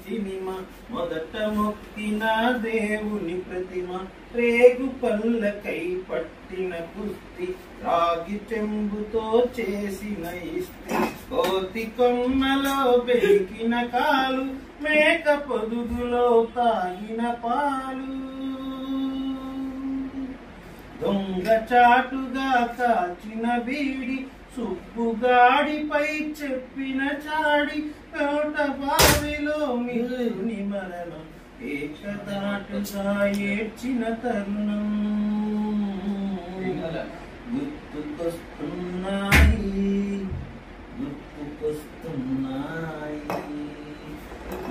సినిమ మొదట మొక్కిన దేవుని ప్రతిమ రేగు పళ్ళకై పట్టిన కుస్తీ రాగి చెంబుతో చేసిన ఇస్త్రీ కోతి కొమ్మలో బెరికిన కాలు మేక పొదుగులో తాగిన పాలు దొంగ చాటుగా కాచిన బీడి సుబ్బుగాడిపై చెప్పిన చాడి కోట బావిలో మిల్లుని మరణం ఏకదాటుగా ఏడ్చిన తరుణం గుర్తుకొస్తున్నాయి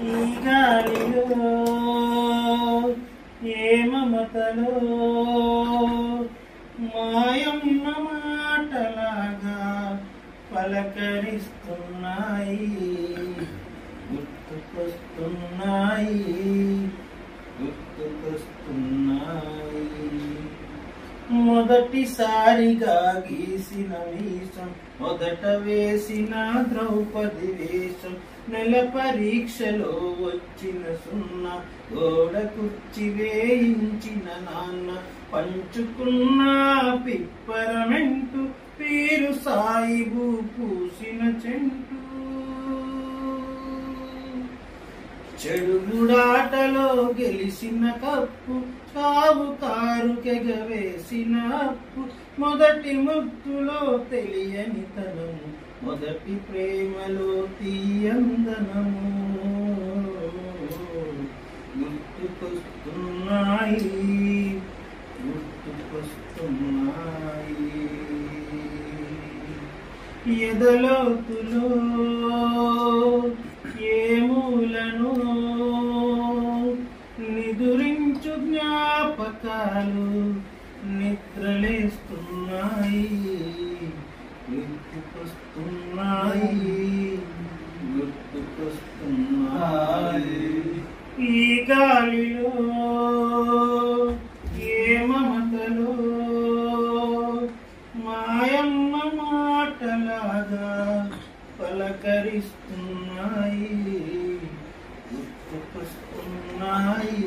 ఈ గాలిలో ఏ మమతలో మాయమ్మ మాటలాగా పలకరిస్తున్నాయి గుర్తుకొస్తున్నాయి మొదటిసారిగా గీసిన మీసం మొదట వేసిన ద్రౌపది వేషం నెల పరీక్షలో వచ్చిన సున్నా గోడ కుర్చి వేయించిన నాన్న పంచుకున్న పిప్పరమెంటు పీరు సాయిబు పూసిన చెంటు చెడుగుడాటలో గెలిసిన కప్పు సాగు కారుకెగవేసిన అప్పు మొదటి ముద్దులో తెలియని తనము మొదటి ప్రేమలో తీయందనము గుర్తుకొస్తున్నాయి ఎదలోతులో ఏ మూలను నిదురించు జ్ఞాపకాలు నిద్రలేస్తున్నాయి గుర్తుకొస్తున్నాయి ఈ గాలిలో ఏ మమతలో మాయమ్మ మాటలాగా పలకరిస్తున్నాయి గుర్తుకొస్తున్నాయి